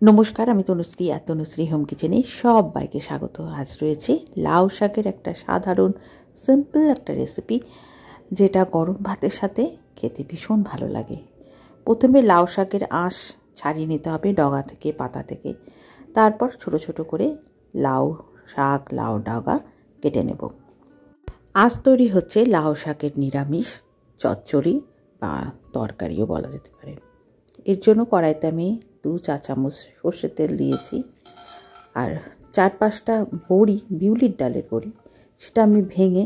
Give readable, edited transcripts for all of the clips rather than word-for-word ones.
নমস্কার, আমি তনুশ্রী আর তনুশ্রী হোম কিচেনে সবাইকে স্বাগত। আজ রয়েছে লাউ শাকের একটা সাধারণ সিম্পল একটা রেসিপি, যেটা গরম ভাতের সাথে খেতে ভীষণ ভালো লাগে। প্রথমে লাউ শাকের আঁশ ছাড়িয়ে নিতে হবে ডগা থেকে, পাতা থেকে। তারপর ছোট ছোট করে লাউ ডগা কেটে নেব। আজ তৈরি হচ্ছে লাউ শাকের নিরামিষ চচ্চড়ি বা তরকারিও বলা যেতে পারে। এর জন্য কড়াইতে আমি 2 চা চামচ সর্ষের তেল দিয়েছি, আর 4-5টা বড়ি, বিউলির ডালের বড়ি, সেটা আমি ভেঙে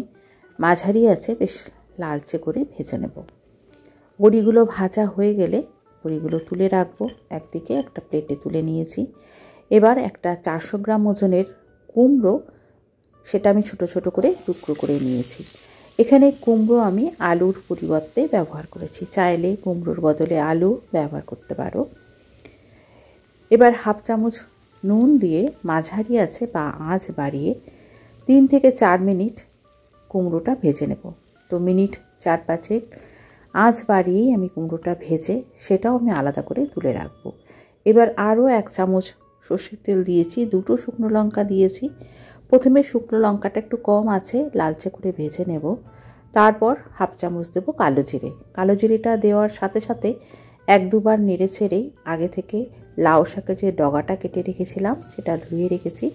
মাঝারি আছে বেশ লালচে করে ভেজে নেব। বড়িগুলো ভাজা হয়ে গেলে বড়িগুলো তুলে রাখবো একদিকে, একটা প্লেটে তুলে নিয়েছি। এবার একটা 400 গ্রাম ওজনের কুমড়ো, সেটা আমি ছোট ছোট করে টুকরো করে নিয়েছি। এখানে কুমড়ো আমি আলুর পরিবর্তে ব্যবহার করেছি, চাইলে কুমড়োর বদলে আলু ব্যবহার করতে পারো। এবার 1/2 চামচ নুন দিয়ে মাঝারি আছে বা আঁচ বাড়িয়ে 3 থেকে 4 মিনিট কুমড়োটা ভেজে নেব। তো মিনিট 4-5 আঁচ বাড়িয়েই আমি কুমড়োটা ভেজে সেটাও আমি আলাদা করে তুলে রাখবো। এবার আরও 1 চামচ সর্ষের তেল দিয়েছি, 2টো শুকনো লঙ্কা দিয়েছি। প্রথমে শুকনো লঙ্কাটা একটু কম আছে লালচে করে ভেজে নেব। তারপর 1/2 চামচ দেবো কালো জিরে। কালো জিরেটা দেওয়ার সাথে সাথে 1-2 বার নেড়ে ছেড়েই আগে থেকে লাউ শাকের যে ডগাটা কেটে রেখেছিলাম, সেটা ধুয়ে রেখেছি,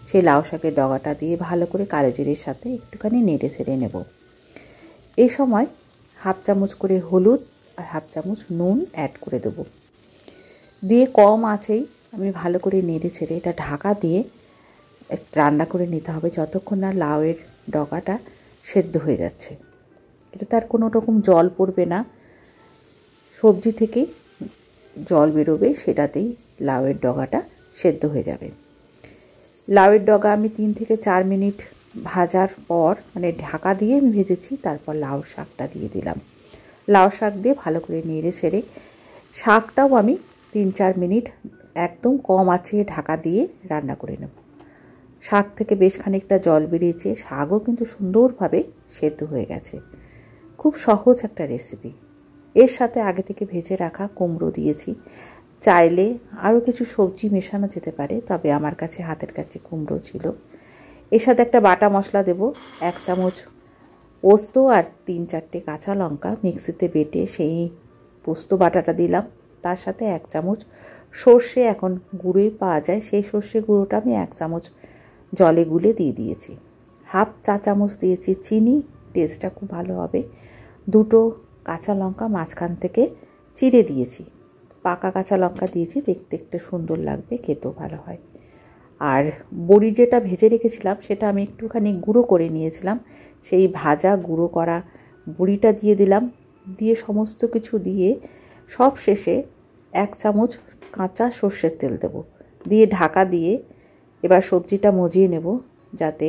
সেই লাউ শাকের ডগাটা দিয়ে ভালো করে কালো জিরের সাথে একটুখানি নেড়ে ছেড়ে নেব। এই সময় 1/2 চামচ করে হলুদ আর 1/2 চামচ নুন অ্যাড করে দেবো। দিয়ে কম আঁচেই আমি ভালো করে নেড়ে ছেড়ে এটা ঢাকা দিয়ে রান্না করে নিতে হবে যতক্ষণ না লাউয়ের ডগাটা সেদ্ধ হয়ে যাচ্ছে। এটা তার কোনো রকম জল পড়বে না, সবজি থেকেই জল বেরোবে, সেটাতেই লাউয়ের ডগাটা সেদ্ধ হয়ে যাবে। লাউয়ের ডগা আমি 3 থেকে 4 মিনিট ভাজার পর, মানে ঢাকা দিয়ে আমি ভেজেছি, তারপর লাউ শাকটা দিয়ে দিলাম। লাউ শাক দিয়ে ভালো করে নেড়ে ছেড়ে শাকটাও আমি 3-4 মিনিট একদম কম আঁচে ঢাকা দিয়ে রান্না করে নেব। শাক থেকে বেশ খানিকটা জল বেরিয়েছে, শাকও কিন্তু সুন্দরভাবে সেদ্ধ হয়ে গেছে। খুব সহজ একটা রেসিপি। এর সাথে আগে থেকে ভেজে রাখা কুমড়ো দিয়েছি, চাইলে আরও কিছু সবজি মেশানো যেতে পারে, তবে আমার কাছে হাতের কাছে কুমড়ো ছিল। এর সাথে একটা বাটা মশলা দেব, 1 চামচ পোস্ত আর 3-4টে কাঁচা লঙ্কা মিক্সিতে বেটে সেই পোস্ত বাটাটা দিলাম। তার সাথে 1 চামচ সর্ষে, এখন গুঁড়োই পাওয়া যায়, সেই সর্ষে গুঁড়োটা আমি 1 চামচ জলে গুলে দিয়ে দিয়েছি। 1/2 চা চামচ দিয়েছি চিনি, টেস্টটা খুব ভালো হবে। 2টো কাঁচা লঙ্কা মাঝখান থেকে চিড়ে দিয়েছি, পাকা কাঁচা লঙ্কা দিয়েছি, দেখতে একটু সুন্দর লাগবে, খেতেও ভালো হয়। আর বড়ি যেটা ভেজে রেখেছিলাম সেটা আমি একটুখানি গুঁড়ো করে নিয়েছিলাম, সেই ভাজা গুঁড়ো করা বড়িটা দিয়ে দিলাম। দিয়ে সমস্ত কিছু দিয়ে সব শেষে 1 চামচ কাঁচা সর্ষের তেল দেব, দিয়ে ঢাকা দিয়ে এবার সবজিটা মজিয়ে নেব, যাতে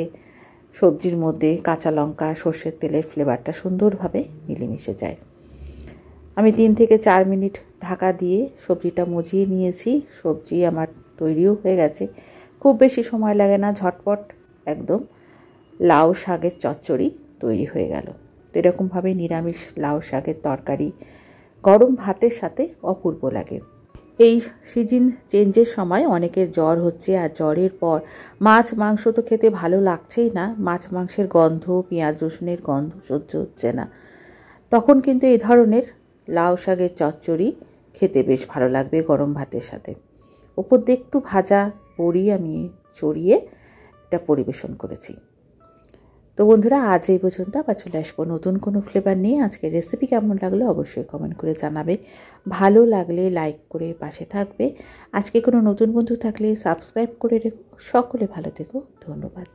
সবজির মধ্যে কাঁচা লঙ্কা সর্ষের তেলের ফ্লেভারটা সুন্দরভাবে মিলেমিশে যায়। আমি 3 থেকে 4 মিনিট ঢাকা দিয়ে সবজিটা মজিয়ে নিয়েছি। সবজি আমার তৈরিও হয়ে গেছে, খুব বেশি সময় লাগে না, ঝটপট একদম লাউ শাকের চচ্চড়ি তৈরি হয়ে গেল। তো এরকমভাবে নিরামিষ লাউ শাকের তরকারি গরম ভাতের সাথে অপূর্ব লাগে। এই সিজন চেঞ্জের সময় অনেকের জ্বর হচ্ছে, আর জ্বরের পর মাছ মাংস তো খেতে ভালো লাগছেই না, মাছ মাংসের গন্ধ, পেঁয়াজ রসুনের গন্ধ সহ্য হচ্ছে না, তখন কিন্তু এই ধরনের লাউ শাকের চচ্চড়ি খেতে বেশ ভালো লাগবে গরম ভাতের সাথে। ওপর দিয়ে একটু ভাজা বড়ি আমি ছড়িয়ে এটা পরিবেশন করেছি। তো বন্ধুরা, আজ এই পর্যন্ত, আবার চলে আসবো নতুন কোনো ফ্লেভার নিয়ে। আজকের রেসিপি কেমন লাগলো অবশ্যই কমেন্ট করে জানাবে, ভালো লাগলে লাইক করে পাশে থাকবে। আজকে কোনো নতুন বন্ধু থাকলে সাবস্ক্রাইব করে রেখো। সকলে ভালো থেকো, ধন্যবাদ।